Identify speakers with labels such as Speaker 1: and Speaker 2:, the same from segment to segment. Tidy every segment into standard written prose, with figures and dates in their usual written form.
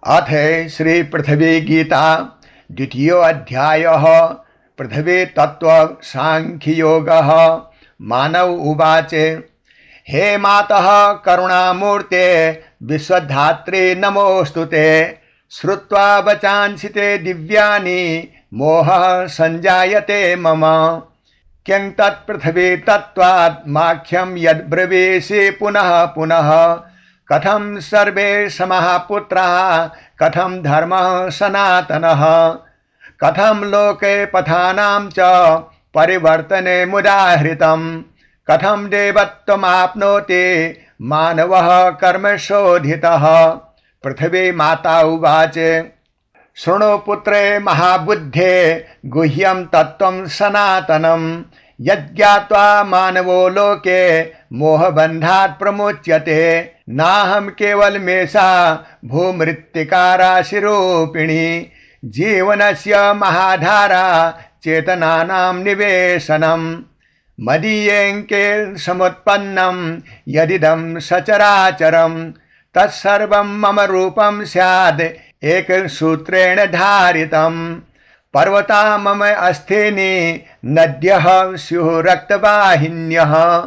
Speaker 1: अथ श्री पृथ्वी गीता द्वितीयो अध्यायः पृथ्वी तत्व सांख्य योगः। मानव उवाच हे मातः करुणामूर्ते विश्वधात्रे नमोऽस्तुते। श्रुत्वा वचांसि ते दिव्यानि मोहः संजायते मम। किं तत्पृथिवी तत्त्वात् माख्यं यद्ब्रवीषि पुनः पुनः। कथं सर्वे समः पुत्राः कथं धर्मः सनातनः। कथं लोके पथानां च परिवर्तने मुदाहृतं। कथं देवत्वमाप्नोति मानवः कर्मशोधितः। पृथिवी माता उवाच शृणु पुत्रे महाबुद्धे गुह्यं तत्त्वं सनातनं। यज्ञात्वा मानवो लोके मोहबन्धात् प्रमुच्यते। नाहं केवलमेषा भूमृत्तिका राशिरूपिणी। जीवनस्य महाधारा चेतनानां निवेशनम्। मदीयेऽङ्के समुत्पन्नं यदिदं सचराचरं। तत्सर्वं मम रूपं स्याद् एकसूत्रेण धारितं। पर्वता मम अस्थीनि नद्यः स्युः रक्तवाहिन्यः।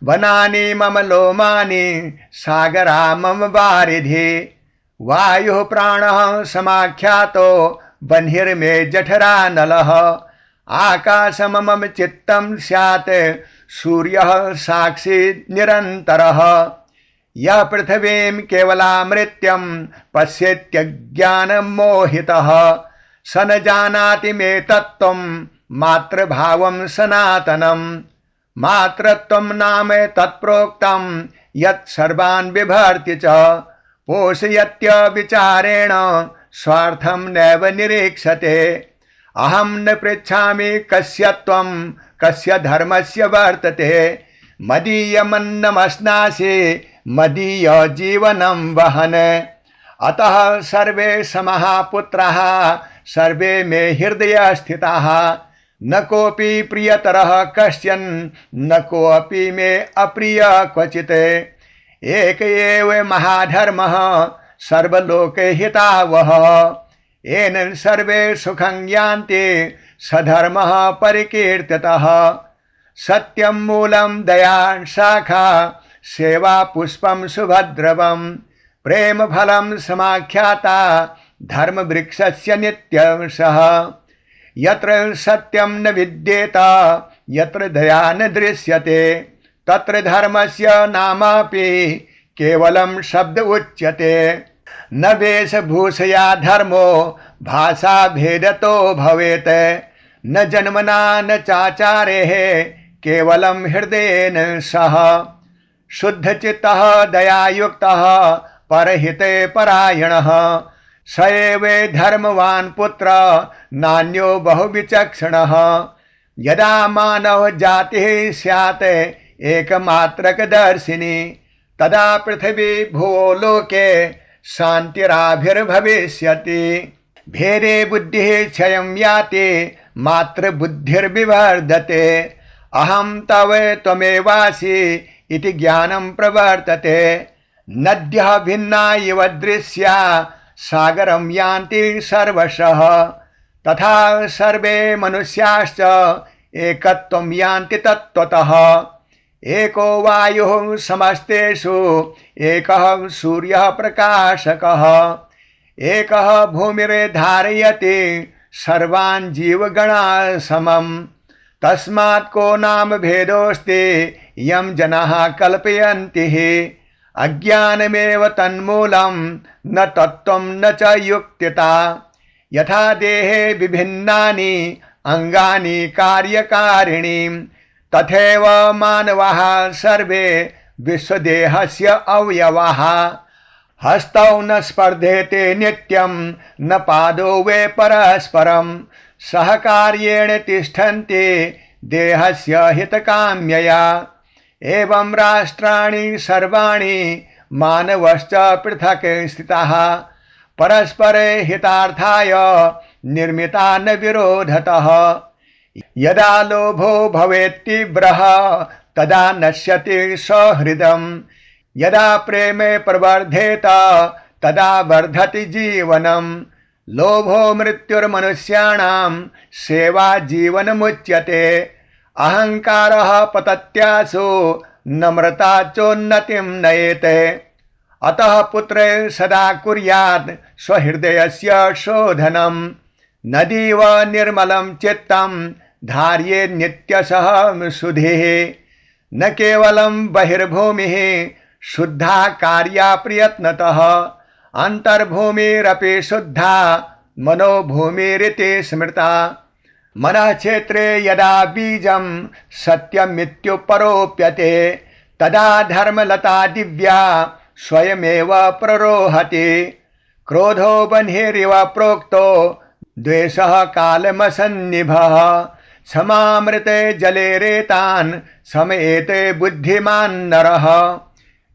Speaker 1: वनानि मम लोमानि सागरा मम वारिधि। वायुः प्राणः समाख्यातो बन्हिर्मे जठरानलः। आकाशं मम चित्तं स्यात् सूर्यः साक्षी निरन्तरः। यः पृथिवीं केवलामृत्यं पश्यत्यज्ञानं मोहितः। स न जानाति मे तत्त्वं मातृभावं सनातनं। मातृत्वं नाम तत्प्रोक्तं यत् सर्वान् बिभर्ति च। पोषयत्य विचारेण स्वार्थं नैव निरीक्षते। अहं न पृच्छामि कस्य त्वं कस्य धर्मस्य वर्तते। मदीयमन्नमश्नासि मदीय जीवनं वहन्। अतः सर्वे समः पुत्राः सर्वे मे हृदय स्थिताः। न कोऽपि प्रियतरः कश्चन न कोऽपि मे अप्रिय क्वचित्। एक एव महाधर्मः सर्वलोके हितावहः। येन सर्वे सुखं यान्ति सधर्मः परिकीर्तितः। सत्यं मूलं दया शाखा सेवा पुष्पं शुभद्रवं। प्रेम फलं समाख्याता धर्म वृक्षस्य नित्यंशः। यत्र सत्यं न विद्येत यत्र दया न दृश्यते तत्र धर्मस्य नामापि केवलं शब्द उच्यते। न वेशभूषया धर्मो भाषा भेदतो भवेत्। न जन्मना न चाचारेः केवलं हृदयेन सह। शुद्धचित्तः दयायुक्तः परहिते परायणः। स एव धर्मवान् पुत्र नान्यो बहुविचक्षणः। यदा मानव जातिः स्यात् एकमात्रकदर्शिनी तदा पृथिवी भुवो लोके शान्तिराभिर्भविष्यति। भेदे बुद्धिः क्षयं याति मातृबुद्धिर्विवर्धते। अहं तव त्वमेवासि इति ज्ञानं प्रवर्तते। नद्यः भिन्ना इव दृश्या सागरं यान्ति सर्वशः। तथा सर्वे मनुष्याश्च एकत्वं यान्ति तत्त्वतः। एको वायुः समस्तेषु एकः सूर्यः प्रकाशकः। एकः भूमिर्धारयति सर्वान् जीवगणाः समम्। तस्मात् को नाम भेदोऽस्ति यं जनाः कल्पयन्ति। अज्ञानमेव तन्मूलं न तत्त्वं न च युक्तिता। यथा देहे विभिन्नानि अंगानि कार्यकारिणी तथैव मानवाः सर्वे विश्वदेहस्य अवयवाः। हस्तौ न स्पर्धेते नित्यं न पादौ वे परस्परं। सहकार्येण तिष्ठन्ति देहस्य हितकाम्यया। एवं राष्ट्राणि सर्वाणि मानवश्च पृथक् स्थिताः। परस्पर हितार्थाय निर्मिता न विरोधतः। यदा लोभो भवेत्तीव्रः तदा नश्यति सहृदम्। यदा प्रेमे प्रवर्धेत तदा वर्धति जीवनम्। लोभो मृत्युर्मनुष्याणां सेवा जीवनमुच्यते। अहंकारः पतत्यासु नम्रता चोन्नतिं नयेते। अतः पुत्रे सदा कुर्यात् स्वहृदयस्य शोधनं। नदीव निर्मलं चित्तं धार्ये नित्यशः शुद्धिः। न केवलं बहिर्भूमिः शुद्धा कार्या प्रयत्नतः। अंतर्भूमिरपि शुद्धा मनोभूमिरिति स्मृता। मनः क्षेत्रे यदा बीजं सत्यमित्युपरोप्यते तदा धर्मलता दिव्या स्वयमेव प्ररोहति। क्रोधो बन्हिरिव प्रोक्तो द्वेषः कालमसन्निभः। क्षमामृते जले रेतान् समयेते बुद्धिमान् नरः।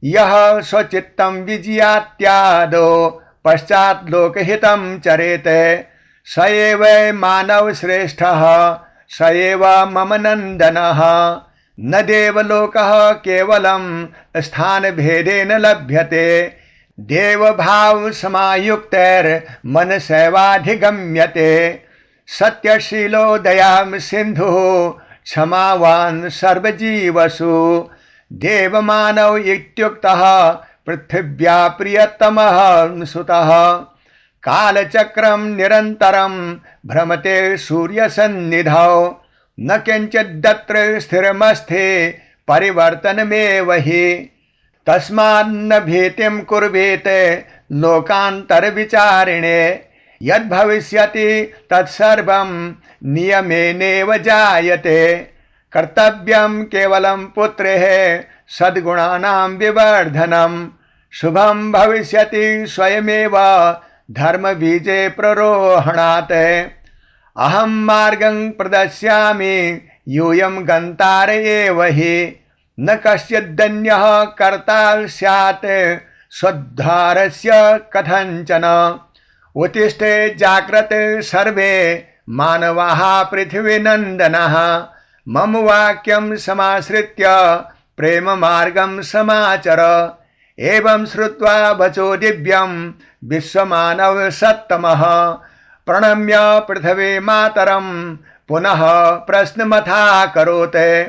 Speaker 1: यः स्वचित्तं विजियात्यादो पश्चात् लोकहितं चरेते स एव मानव श्रेष्ठः स एव मम नन्दनः। न देवलोकः केवलं स्थानभेदेन लभ्यते। देवभाव समायुक्तैर्मनसैवाधिगम्यते। सत्यशीलो दयां सिन्धुः क्षमावान् सर्वजीवसु। देवमानव इत्युक्तः पृथिव्या प्रियतमः सुतः। कालचक्रं निरन्तरं भ्रमते सूर्यसन्निधौ। न किञ्चिदत्र स्थिरमस्ति परिवर्तनमेव हि। तस्मान्न भीतिं कुर्वेत लोकान्तरविचारिणे। यद्भविष्यति तत्सर्वं नियमेनेव जायते। कर्तव्यं केवलं पुत्रेः सद्गुणानां विवर्धनम्। शुभं भविष्यति स्वयमेव धर्मबीजे प्ररोहणात्। अहं मार्गं प्रदर्शयामि यूयं गन्तार एव हि। न कश्चिदन्यः कर्ता स्यात् स्वोद्धारस्य कथञ्चन। उत्तिष्ठे जाग्रते सर्वे मानवाः पृथ्वीनन्दनः। मम वाक्यं समाश्रित्य प्रेम मार्गं समाचर। एवं श्रुत्वा वचो दिव्यं विश्वमानव सत्तमः। प्रणम्य पृथ्वी मातरं पुनः प्रश्नमथाकरोत्।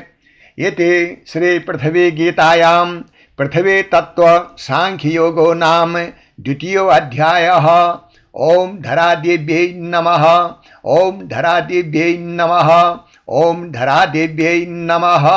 Speaker 1: इति श्री पृथ्वी गीतायां पृथ्वी तत्व सांख्ययोगो नाम द्वितीयो अध्यायः। ओम धरादेव्यै नमः। ओम धरादेव्यै नमः। ओम धरादेव्यै नमः।